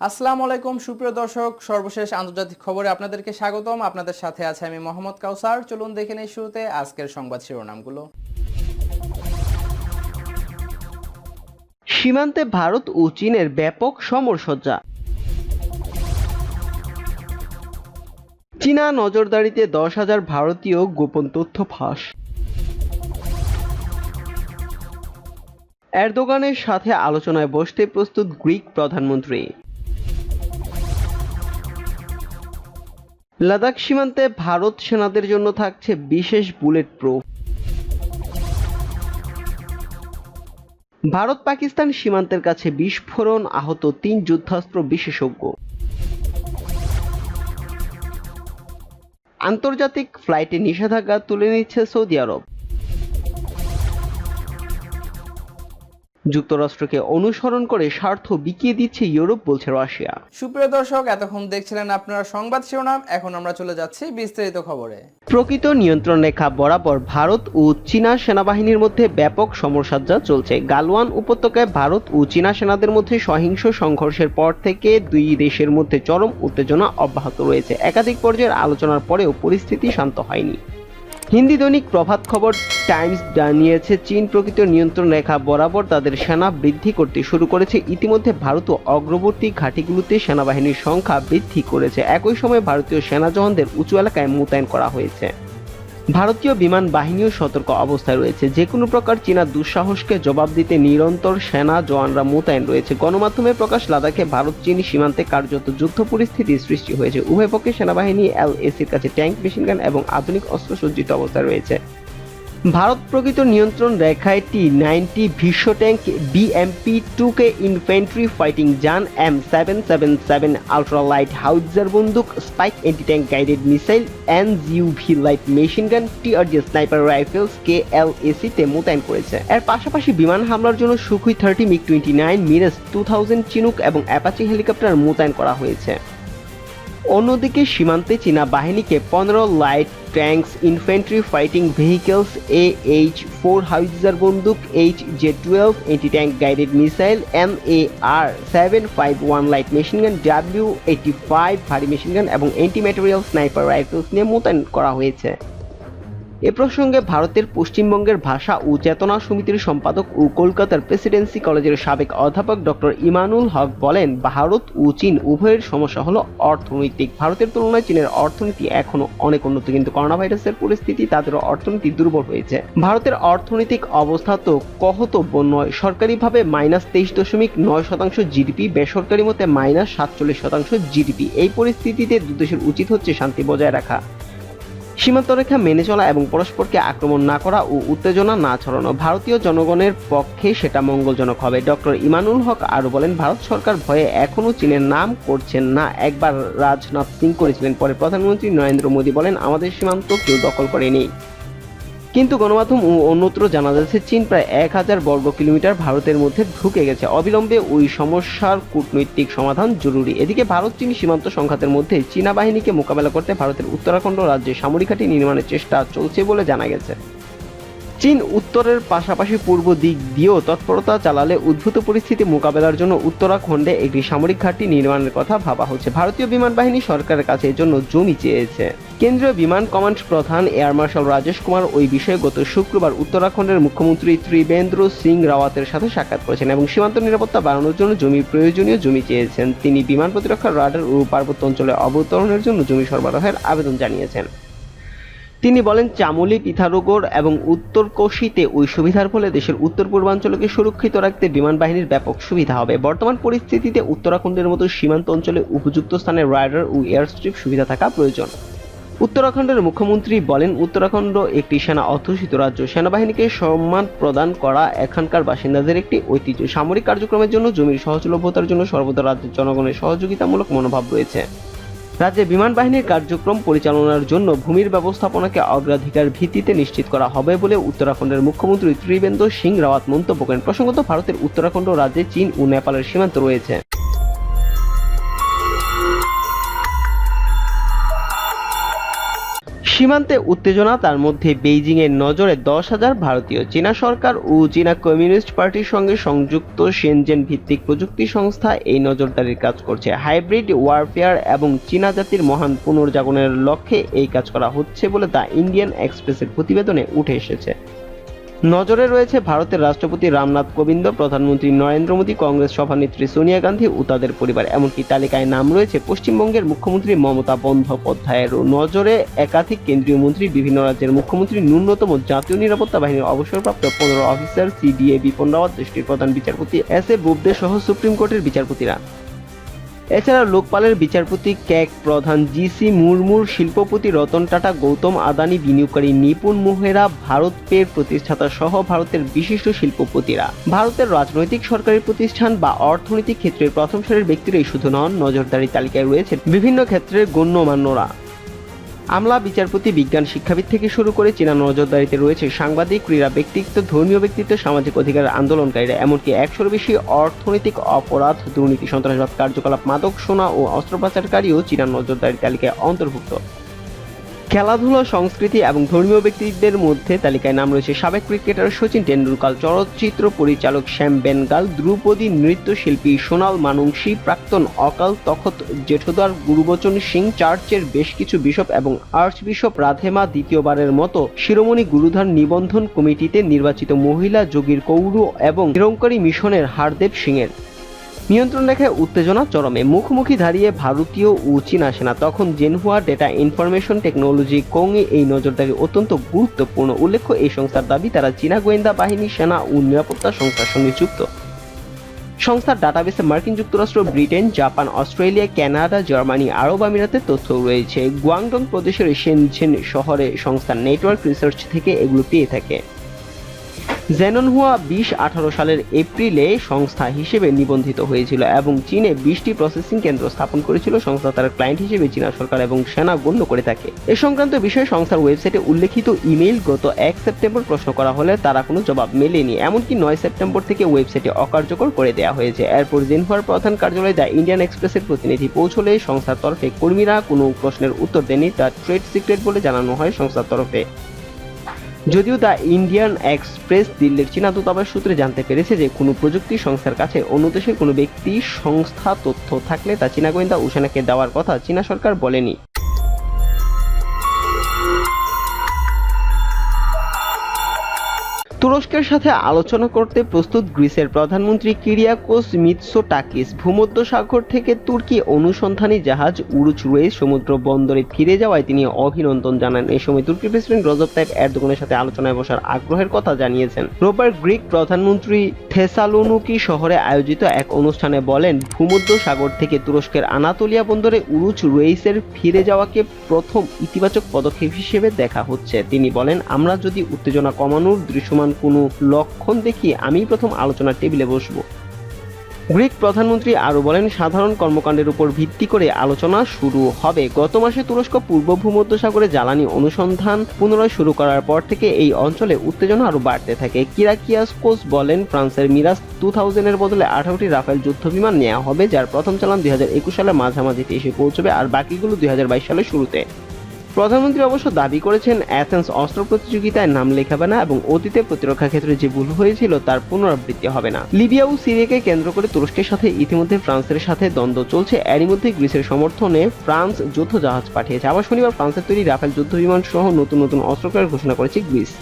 আসসালামু আলাইকুম সুপ্রিয় দর্শক, সর্বশেষ আন্তর্জাতিক খবরে আপনাদেরকে স্বাগতম। আপনাদের সাথে আছে আমি মোহাম্মদ কাউসার। চলুন দেখে নেই শুরুতে আজকের সংবাদ শিরোনামগুলো। সীমান্তে ভারত ও চীনের ব্যাপক সমরসজ্জা। চীনা নজরদারিতে 10,000 ভারতীয় গোপন তথ্য ফাঁস। এরদোগানের সাথে আলোচনায় বসতে প্রস্তুত গ্রিক প্রধানমন্ত্রী। লাদাখ সীমান্তে ভারত সেনাদের জন্য থাকছে বিশেষ বুলেট প্রুফ। ভারত পাকিস্তান সীমান্তের কাছে বিস্ফোরণ, আহত 3 যুদ্ধাস্ত্র বিশেষজ্ঞ। আন্তর্জাতিক ফ্লাইটে নিষেধাজ্ঞা তুলে নিচ্ছে সৌদি আরব। যুক্তরাষ্ট্রকে অনুসরণ করে স্বার্থ বিকিয়ে দিচ্ছে ইউরোপ, বলছে রাশিয়া। সুপ্রিয় দর্শক, এতক্ষণ দেখছিলেন আপনারা সংবাদ শিরোনাম। এখন আমরা চলে যাচ্ছি বিস্তারিত খবরে। প্রকৃত নিয়ন্ত্রণ রেখা বরাবর ভারত ও চীনা সেনাবাহিনীর মধ্যে ব্যাপক সমরসজ্জা চলছে। গালওয়ান উপত্যকায় ভারত ও চীনা সেনাদের মধ্যে সহিংস সংঘর্ষের পর থেকে দুই দেশের মধ্যে চরম উত্তেজনা অব্যাহত রয়েছে। একাধিক পর্যায়ের আলোচনার পরেও পরিস্থিতি শান্ত হয়নি। হিন্দি দৈনিক প্রভাত খবর টাইমস জানিয়েছে, চীন প্রকৃত নিয়ন্ত্রণ রেখা বরাবর তাদের সেনা বৃদ্ধি করতে শুরু করেছে। ইতিমধ্যে ভারতও অগ্রবর্তী ঘাঁটিগুলোতে সেনাবাহিনীর সংখ্যা বৃদ্ধি করেছে। একই সময় ভারতীয় সেনা জওয়ানদের উঁচু এলাকায় মোতায়েন করা হয়েছে। ভারতীয় বিমান বাহিনীও সতর্ক অবস্থায় রয়েছে। যে কোনো প্রকার চীনা দুঃসাহসকে জবাব দিতে নিরন্তর সেনা জওয়ানরা মোতায়েন রয়েছে। গণমাধ্যমে প্রকাশ, লাদাখে ভারত চীন সীমান্তে কার্যত যুদ্ধ পরিস্থিতির সৃষ্টি হয়েছে। উভয় পক্ষের সেনাবাহিনী LACর কাছে ট্যাঙ্ক, মেশিনগান এবং আধুনিক অস্ত্র সজ্জিত অবস্থায় রয়েছে। ভারত প্রকৃত নিয়ন্ত্রণ রেখায় T-90 Bhishma tank, BMP-2K infantry fighting যান, M777 আল্ট্রালাইট হাউইটজার বন্দুক, spike anti tank guided missile, NGUV light machine gun, TRD sniper rifles LAC-তে মোতায়েন করেছে। এর পাশাপাশি বিমান হামলার জন্য সুখুই 30, MiG-29, মিরাজ 2000 চিনুক এবং অ্যাপাচি হেলিকপ্টার মোতায়েন করা হয়েছে। অন্যদিকে সীমান্তে চীনা বাহিনীকে 15 light tanks, infantry fighting vehicles, AH-4 howitzer বন্দুক, HJ-12 anti tank guided missile, MAR-751 light machine gun, W-85 ভারী মেশিনগান এবং অ্যান্টি ম্যাটেরিয়াল স্নাইপার রাইফেলস নিয়ে মোতায়েন করা হয়েছে। এ প্রসঙ্গে ভারতের পশ্চিমবঙ্গের ভাষা ও চেতনা সমিতির সম্পাদক ও কলকাতার প্রেসিডেন্সি কলেজের সাবেক অধ্যাপক ডক্টর ইমানুল হক বলেন, ভারত ও চীন উভয়ের সমস্যা হলো অর্থনৈতিক। ভারতের তুলনায় চীনের অর্থনীতি এখনো অনেক উন্নত, কিন্তু করোনা ভাইরাসের পরিস্থিতি তাদেরও অর্থনীতি দুর্বল হয়েছে। ভারতের অর্থনৈতিক অবস্থা তো কহতব্য নয়। সরকারিভাবে -23.9% জিডিপি, বেসরকারি মতে -47% জিডিপি। এই পরিস্থিতিতে দুদেশের উচিত হচ্ছে শান্তি বজায় রাখা, সীমান্তরেখা মেনে চলা এবং পরস্পরকে আক্রমণ না করা ও উত্তেজনা না ছড়ানো। ভারতীয় জনগণের পক্ষে সেটা মঙ্গলজনক হবে। ডক্টর ইমানুল হক আরও বলেন, ভারত সরকার ভয়ে এখনও চীনের নাম করছেন না। একবার রাজনাথ সিং করেছিলেন, পরে প্রধানমন্ত্রী নরেন্দ্র মোদী বলেন, আমাদের সীমান্ত কেউ দখল করেনি। কিন্তু গণমাধ্যম ও অন্যত্র জানা যাচ্ছে, চীন প্রায় 1000 বর্গ কিলোমিটার ভারতের মধ্যে ঢুকে গেছে। অবিলম্বে ওই সমস্যার কূটনৈতিক সমাধান জরুরি। এদিকে ভারত চীন সীমান্ত সংঘাতের মধ্যে চীনা বাহিনীকে মোকাবেলা করতে ভারতের উত্তরাখণ্ড রাজ্যে সামরিক ঘাঁটি নির্মাণের চেষ্টা চলছে বলে জানা গেছে। চীন উত্তরের পাশাপাশি পূর্ব দিক দিয়েও তৎপরতা চালালে উদ্ভূত পরিস্থিতি মোকাবেলার জন্য উত্তরাখণ্ডে একটি সামরিক ঘাঁটি নির্মাণের কথা ভাবা হচ্ছে। ভারতীয় বিমান বাহিনী সরকারের কাছে এর জন্য জমি চেয়েছে। কেন্দ্রীয় বিমান কমান্ড প্রধান এয়ার মার্শাল রাজেশ কুমার ওই বিষয়ে গত শুক্রবার উত্তরাখণ্ডের মুখ্যমন্ত্রী ত্রিবেন্দ্র সিং রাওয়াতের সাথে সাক্ষাৎ করেছেন এবং সীমান্ত নিরাপত্তা বাড়ানোর জন্য প্রয়োজনীয় জমি চেয়েছেন। তিনি বিমান প্রতিরক্ষার রাডার ও পার্বত্য অঞ্চলে অবতরণের জন্য জমি সরবরাহের আবেদন জানিয়েছেন। তিনি বলেন, চামোলি, পিথারগড় এবং উত্তর কোশিতে ওই সুবিধার ফলে দেশের উত্তর পূর্বাঞ্চলকে সুরক্ষিত রাখতে বিমান বাহিনীর ব্যাপক সুবিধা হবে। বর্তমান পরিস্থিতিতে উত্তরাখণ্ডের মতো সীমান্ত অঞ্চলে উপযুক্ত স্থানে রাডার ও এয়ারস্ট্রিপ সুবিধা থাকা প্রয়োজন। উত্তরাখণ্ডের মুখ্যমন্ত্রী বলেন, উত্তরাখণ্ড একটি সেনা অধ্যুষিত রাজ্য। সেনাবাহিনীকে সম্মান প্রদান করা এখানকার বাসিন্দাদের একটি ঐতিহ্য। সামরিক কার্যক্রমের জন্য জমির সহজলভ্যতার জন্য সর্বদা রাজ্যের জনগণের সহযোগিতামূলক মনোভাব রয়েছে। রাজ্যে বিমান বাহিনীর কার্যক্রম পরিচালনার জন্য ভূমির ব্যবস্থাপনাকে অগ্রাধিকার ভিত্তিতে নিশ্চিত করা হবে বলে উত্তরাখণ্ডের মুখ্যমন্ত্রী ত্রিবেন্দ্র সিং রাওয়াত মন্তব্য করেন। প্রসঙ্গত, ভারতের উত্তরাখণ্ড রাজ্যে চীন ও নেপালের সীমান্ত রয়েছে। সীমান্তে উত্তেজনা, তার মধ্যে বেইজিং এর নজরে 10,000 ভারতীয়। চীনা সরকার ও চীনা কমিউনিস্ট পার্টির সঙ্গে সংযুক্ত শেনজেন ভিত্তিক প্রযুক্তি সংস্থা এই নজরদারির কাজ করছে। হাইব্রিড ওয়ারফেয়ার এবং চীনা জাতির মহান পুনর্জাগরণের লক্ষ্যে এই কাজ করা হচ্ছে বলে দ্য ইন্ডিয়ান এক্সপ্রেসের প্রতিবেদনে উঠে এসেছে। নজরে রয়েছে ভারতের রাষ্ট্রপতি রামনাথ কোবিন্দ, প্রধানমন্ত্রী নরেন্দ্র মোদী, কংগ্রেস সভানেত্রী সোনিয়া গান্ধী ও তাদের পরিবার। এমনকি তালিকায় নাম রয়েছে পশ্চিমবঙ্গের মুখ্যমন্ত্রী মমতা বন্দ্যোপাধ্যায়েরও। নজরে একাধিক কেন্দ্রীয় মন্ত্রী, বিভিন্ন রাজ্যের মুখ্যমন্ত্রী, ন্যূনতম জাতীয় নিরাপত্তা বাহিনীর অবসরপ্রাপ্ত 15 অফিসার, সিডিএ বিপিন রাওয়াত, দেশটির প্রধান বিচারপতি এস.এ. বোবদে সহ সুপ্রিম কোর্টের বিচারপতিরা। এছাড়া লোকপালের বিচারপতি ক্যাগ প্রধান জি.সি. মুর্মুর, শিল্পপতি রতন টাটা, গৌতম আদানি, বিনিয়োগকারী নিপুণ মোহেরা, ভারত পের প্রতিষ্ঠাতা সহ ভারতের বিশিষ্ট শিল্পপতিরা। ভারতের রাজনৈতিক, সরকারি প্রতিষ্ঠান বা অর্থনৈতিক ক্ষেত্রের প্রথম সারির ব্যক্তিরাই শুধু নন, নজরদারি তালিকায় রয়েছে বিভিন্ন ক্ষেত্রের গণ্যমান্যরা। আমলা, বিচারপতি, বিজ্ঞান শিক্ষাবিদ থেকে শুরু করে চীনা নজরদারিতে রয়েছে সাংবাদিক, ক্রীড়া ব্যক্তিত্ব, ধর্মীয় ব্যক্তিত্ব, সামাজিক অধিকার আন্দোলনকারীরা। এমনকি 100-এর বেশি অর্থনৈতিক অপরাধ, দুর্নীতি, সন্ত্রাসবাদ কার্যকলাপ, মাদক, সোনা ও অস্ত্র পাচারকারীও চীনা নজরদারি তালিকায় অন্তর্ভুক্ত। খেলাধুলা, সংস্কৃতি এবং ধর্মীয় ব্যক্তিদের মধ্যে তালিকায় নাম রয়েছে সাবেক ক্রিকেটার সচিন টেন্ডুলকার, চলচ্চিত্র পরিচালক শ্যাম বেনগাল, ধ্রুপদী নৃত্যশিল্পী সোনাল মানুংশী, প্রাক্তন অকাল তখত জেঠোদার গুরুবচন সিং, চার্চের বেশ কিছু বিশপ এবং আর্চবিশপ রাধেমা দ্বিতীয়বারের মতো শিরোমণি গুরুধার নিবন্ধন কমিটিতে নির্বাচিত মহিলা যোগীর কৌর এবং নিরঙ্কারী মিশনের হারদেব সিংয়ের। নিয়ন্ত্রণ রেখায় উত্তেজনা চরমে, মুখোমুখি দাঁড়িয়ে ভারতীয় ও চীনা সেনা। তখন জেনহুয়া ডেটা ইনফরমেশন টেকনোলজি কোংয়ে এই নজরদারি অত্যন্ত গুরুত্বপূর্ণ। উল্লেখ্য, এই সংস্থার দাবি তারা চীনা গোয়েন্দা বাহিনী, সেনা ও নিরাপত্তা সংস্থার সঙ্গে যুক্ত। সংস্থার ডাটাবেসে মার্কিন যুক্তরাষ্ট্র, Britain, Japan, Australia, Canada, Germany, আরব আমিরাতের তথ্য রয়েছে। গুয়াংডং প্রদেশের শেনঝেন শহরে সংস্থার নেটওয়ার্ক রিসার্চ থেকে এগুলো পেয়ে থাকে। জেননহুয়া 2018 সালের এপ্রিলে সংস্থা হিসেবে নিবন্ধিত হয়েছিল এবং চীনে 20টি প্রসেসিং কেন্দ্র স্থাপন করেছিল। সংস্থা তার ক্লায়েন্ট হিসেবে চীনা সরকার এবং সেনা গণ্য করে থাকে। এ সংক্রান্ত বিষয়ে সংস্থার ওয়েবসাইটে উল্লেখিত ইমেইল গত 1 সেপ্টেম্বর প্রশ্ন করা হলে তারা কোনো জবাব মেলেনি। এমনকি 9 সেপ্টেম্বর থেকে ওয়েবসাইটে অকার্যকর করে দেওয়া হয়েছে। এরপর জেনহুয়ার প্রধান কার্যালয়ে দ্য ইন্ডিয়ান এক্সপ্রেসের প্রতিনিধি পৌঁছলে সংস্থার তরফে কর্মীরা কোনো প্রশ্নের উত্তর দেননি। তা ট্রেড সিক্রেট বলে জানানো হয় সংস্থার তরফে। যদিও দ্য ইন্ডিয়ান এক্সপ্রেস দিল্লির চীনা দূতাবাস সূত্রে জানতে পেরেছে যে কোনো প্রযুক্তি সংস্থার কাছে অন্য দেশের কোনো ব্যক্তি, সংস্থা তথ্য থাকলে তা চীনা গোয়েন্দা ও সেনাকে দেওয়ার কথা চীনা সরকার বলেনি। তুরস্কের সাথে আলোচনা করতে প্রস্তুত গ্রিসের প্রধানমন্ত্রী কিরিয়াকোস মিৎসোটাকিস। ভূমধ্যসাগর থেকে তুর্কি অনুসন্ধানী জাহাজ উরুচ রুয়েস সমুদ্র বন্দরে ফিরে যাওয়ায় তিনি অভিনন্দন জানান। এই সময় তুর্কি প্রেসিডেন্ট রজব তাইপ এরদোগানের সাথে আলোচনায় বসার আগ্রহের কথা জানিয়েছেন। রোববার গ্রিক প্রধানমন্ত্রী থেসালোনিকি শহরে আয়োজিত এক অনুষ্ঠানে বলেন, ভূমধ্যসাগর থেকে তুরস্কের আনাতোলিয়া বন্দরে উরুচ রুয়েসের ফিরে যাওয়াকে প্রথম ইতিবাচক পদক্ষেপ হিসেবে দেখা হচ্ছে। তিনি বলেন, আমরা যদি উত্তেজনা কমানোর দৃশ্যমান কোনো লক্ষণ দেখি, আমি প্রথম আলোচনার টেবিলে বসবো। গ্রিক প্রধানমন্ত্রী আরো বলেন, সাধারণ কর্মকাণ্ডের উপর ভিত্তি করে আলোচনা শুরু হবে। গত মাসে তুরস্ক পূর্ব ভূমধ্যসাগরে জ্বালানি অনুসন্ধান পুনরায় শুরু করার পর থেকে এই অঞ্চলে উত্তেজনা আরো বাড়তে থাকে। কিরাকিয়াসকোস বলেন, ফ্রান্সের মিরাজ 2000 এর বদলে 18টি রাফেল যুদ্ধবিমান নেওয়া হবে, যার প্রথম চালান 2021 সালের মাঝামাঝিতে এসে পৌঁছবে আর বাকিগুলো 2022 সালের শুরুতে। প্রধানমন্ত্রী অবশ্য দাবি করেছেন, অ্যাথেন্স অস্ত্র প্রতিযোগিতায় নাম লেখাবে না এবং অতীতে প্রতিরক্ষা ক্ষেত্রে যে ভুল হয়েছিল তার পুনরাবৃত্তি হবে না। লিবিয়া ও সিরিয়াকে কেন্দ্র করে তুরস্কের সাথে ইতিমধ্যে ফ্রান্সের সাথে দ্বন্দ্ব চলছে। এরই মধ্যে গ্রিসের সমর্থনে ফ্রান্স যুদ্ধ জাহাজ পাঠিয়েছে। আবার শনিবার ফ্রান্সের তৈরি রাফেল যুদ্ধবিমান সহ নতুন নতুন অস্ত্র ক্রয়ের ঘোষণা করেছে গ্রিস।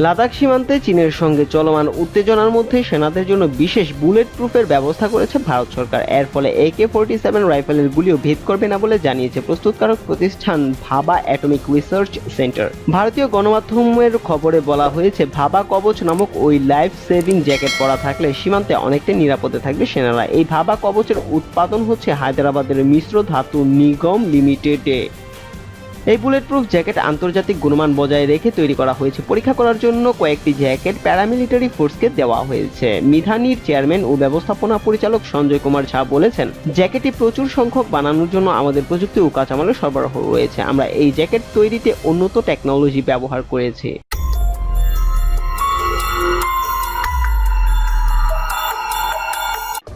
লাদাখ সীমান্তে চীনের সঙ্গে চলমান উত্তেজনার মধ্যে সেনাদের জন্য বিশেষ বুলেট প্রুফের ব্যবস্থা করেছে ভারত সরকার। এর ফলে AK-47 রাইফেলের গুলিও ভেদ করবে না বলে জানিয়েছে প্রস্তুতকারক প্রতিষ্ঠান ভাবা অ্যাটমিক রিসার্চ সেন্টার। ভারতীয় গণমাধ্যমের খবরে বলা হয়েছে, ভাবা কবচ নামক ওই লাইফ সেভিং জ্যাকেট পরা থাকলে সীমান্তে অনেকটা নিরাপদে থাকবে সেনারা। এই ভাবা কবচের উৎপাদন হচ্ছে হায়দ্রাবাদের মিশ্র ধাতু নিগম লিমিটেডে। এই বুলেট প্রুফ জ্যাকেট আন্তর্জাতিক গুণমান বজায় রেখে তৈরি করা হয়েছে। পরীক্ষা করার জন্য কয়েকটি জ্যাকেট প্যারামিলিটারি ফোর্সকে দেওয়া হয়েছে। মিধানির চেয়ারম্যান ও ব্যবস্থাপনা পরিচালক সঞ্জয় কুমার ঝা বলেছেন, জ্যাকেটটি প্রচুর সংখ্যক বানানোর জন্য আমাদের প্রযুক্তি ও কাঁচামালের সরবরাহ রয়েছে। আমরা এই জ্যাকেট তৈরিতে উন্নত টেকনোলজি ব্যবহার করেছি।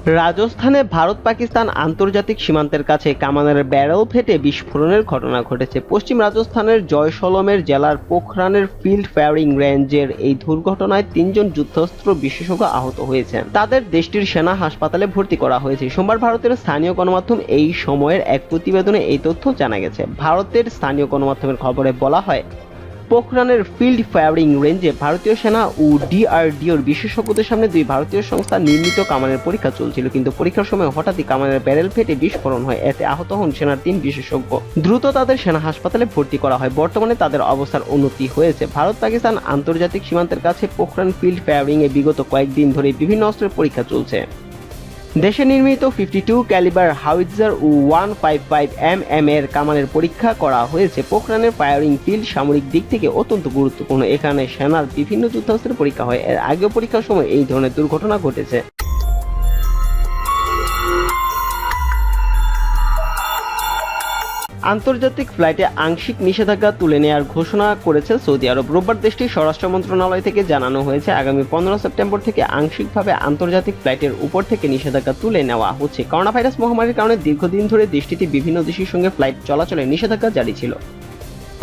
রাজস্থানে ভারত পাকিস্তান আন্তর্জাতিক সীমান্তের কাছে কামানের ব্যারেল ফেটে বিস্ফোরণের ঘটনা ঘটেছে। পশ্চিম রাজস্থানের জয়সলমের জেলার পোখরানের ফিল্ড ফায়ারিং রেঞ্জের এই দুর্ঘটনায় 3 জন যুদ্ধাস্ত্র বিশেষজ্ঞ আহত হয়েছেন। তাদের দেশটির সেনা হাসপাতালে ভর্তি করা হয়েছে। সোমবার ভারতের স্থানীয় গণমাধ্যম এই সময়ের এক প্রতিবেদনে এই তথ্য জানা গেছে। ভারতের স্থানীয় গণমাধ্যমের খবরে বলা হয়, পোখরানের ফিল্ড ফায়ারিং রেঞ্জে ভারতীয় সেনা ও ডিআরডিওর বিশেষজ্ঞদের সামনে 2 ভারতীয় সংস্থা নির্মিত কামানের পরীক্ষা চলছিল, কিন্তু পরীক্ষার সময় হঠাৎই কামানের ব্যারেল ফেটে বিস্ফোরণ হয়। এতে আহত হন সেনার 3 বিশেষজ্ঞ। দ্রুত তাদের সেনা হাসপাতালে ভর্তি করা হয়। বর্তমানে তাদের অবস্থার উন্নতি হয়েছে। ভারত পাকিস্তান আন্তর্জাতিক সীমান্তের কাছে পোখরান ফিল্ড ফায়ারিং এ বিগত কয়েকদিন ধরে বিভিন্ন অস্ত্রের পরীক্ষা চলছে। দেশে নির্মিত 52 ক্যালিবার হাউইটজার ও 155 mm এর কামানের পরীক্ষা করা হয়েছে। পোখরানের ফায়ারিং ফিল্ড সামরিক দিক থেকে অত্যন্ত গুরুত্বপূর্ণ। এখানে সেনার বিভিন্ন যুদ্ধাস্ত্রের পরীক্ষা হয়। এর আগেও পরীক্ষার সময় এই ধরনের দুর্ঘটনা ঘটেছে। আন্তর্জাতিক ফ্লাইটে আংশিক নিষেধাজ্ঞা তুলে নেওয়ার ঘোষণা করেছে সৌদি আরব। রোববার দেশটির স্বরাষ্ট্র মন্ত্রণালয় থেকে জানানো হয়েছে, আগামী 15 সেপ্টেম্বর থেকে আংশিকভাবে আন্তর্জাতিক ফ্লাইটের উপর থেকে নিষেধাজ্ঞা তুলে নেওয়া হচ্ছে। করোনা ভাইরাস মহামারীর কারণে দীর্ঘদিন ধরে দেশটিতে বিভিন্ন দেশের সঙ্গে ফ্লাইট চলাচলে নিষেধাজ্ঞা জারি ছিল।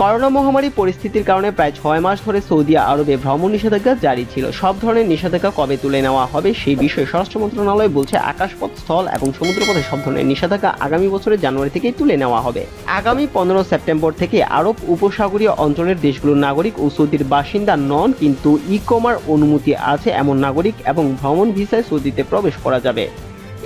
করোনা মহামারী পরিস্থিতির কারণে প্রায় 6 মাস ধরে সৌদি আরবে ভ্রমণ নিষেধাজ্ঞা জারি ছিল। সব ধরনের নিষেধাজ্ঞা কবে তুলে নেওয়া হবে সেই বিষয়ে স্বরাষ্ট্র মন্ত্রণালয় বলছে, আকাশপথ, স্থল এবং সমুদ্রপথে সব ধরনের নিষেধাজ্ঞা আগামী বছরের জানুয়ারি থেকেই তুলে নেওয়া হবে। আগামী 15 সেপ্টেম্বর থেকে আরব উপসাগরীয় অঞ্চলের দেশগুলোর নাগরিক ও সৌদির বাসিন্দা নন কিন্তু ইকমার অনুমতি আছে এমন নাগরিক এবং ভ্রমণ ভিসায় সৌদিতে প্রবেশ করা যাবে।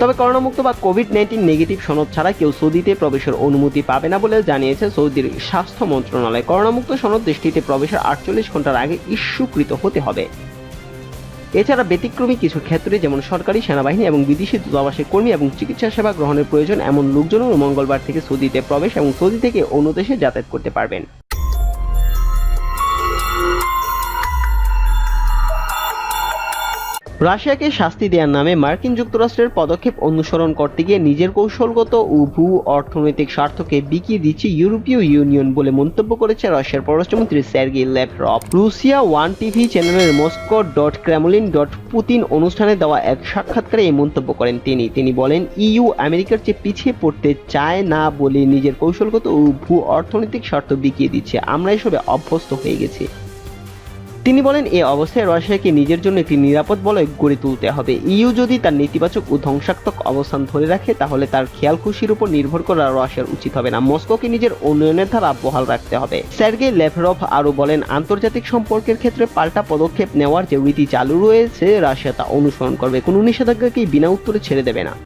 তবে করোনামুক্ত বা কোভিড-19 নেগেটিভ সনদ ছাড়া কেউ সৌদিতে প্রবেশের অনুমতি পাবে না বলে জানিয়েছে সৌদির স্বাস্থ্য মন্ত্রণালয়। করোনামুক্ত সনদ দেশটিতে প্রবেশের 48 ঘন্টার আগে ইস্যুকৃত হতে হবে। এছাড়া ব্যতিক্রমী কিছু ক্ষেত্রে, যেমন সরকারি, সেনাবাহিনী এবং বিদেশি দূতাবাসের কর্মী এবং চিকিৎসা সেবা গ্রহণের প্রয়োজন এমন লোকজনও মঙ্গলবার থেকে সৌদিতে প্রবেশ এবং সৌদি থেকে অন্য দেশে যাতায়াত করতে পারবেন। রাশিয়াকে শাস্তি দেওয়ার নামে মার্কিন যুক্তরাষ্ট্রের পদক্ষেপ অনুসরণ করতে গিয়ে নিজের কৌশলগত ও ভূ অর্থনৈতিক স্বার্থকে বিকিয়ে দিচ্ছে ইউরোপীয় ইউনিয়ন বলে মন্তব্য করেছে রাশিয়ার পররাষ্ট্রমন্ত্রী সার্গেই ল্যাভরভ। রুশিয়া 1 টিভি চ্যানেলের moscow.kremlin.putin অনুষ্ঠানে দেওয়া এক সাক্ষাৎকারে এই মন্তব্য করেন তিনি বলেন, ইইউ আমেরিকার চেয়ে পিছিয়ে পড়তে চায় না বলে নিজের কৌশলগত ও ভূ অর্থনৈতিক স্বার্থ বিকিয়ে দিচ্ছে। আমরা এসবে অভ্যস্ত হয়ে গেছি। তিনি বলেন, এই অবস্থায় রাশিয়াকে নিজের জন্য একটি নিরাপদ বলয় গড়ে তুলতে হবে। ইইউ যদি তার নেতিবাচক ও ধ্বংসাত্মক অবস্থান ধরে রাখে তাহলে তার খেয়াল খুশির উপর নির্ভর করা রাশিয়ার উচিত হবে না। মস্কোকে নিজের উন্নয়নের ধারা বহাল রাখতে হবে। সার্গেই ল্যাভরভ আরও বলেন, আন্তর্জাতিক সম্পর্কের ক্ষেত্রে পাল্টা পদক্ষেপ নেওয়ার যে রীতি চালু রয়েছে রাশিয়া তা অনুসরণ করবে। কোনো নিষেধাজ্ঞাকেই বিনা উত্তরে ছেড়ে দেবে না।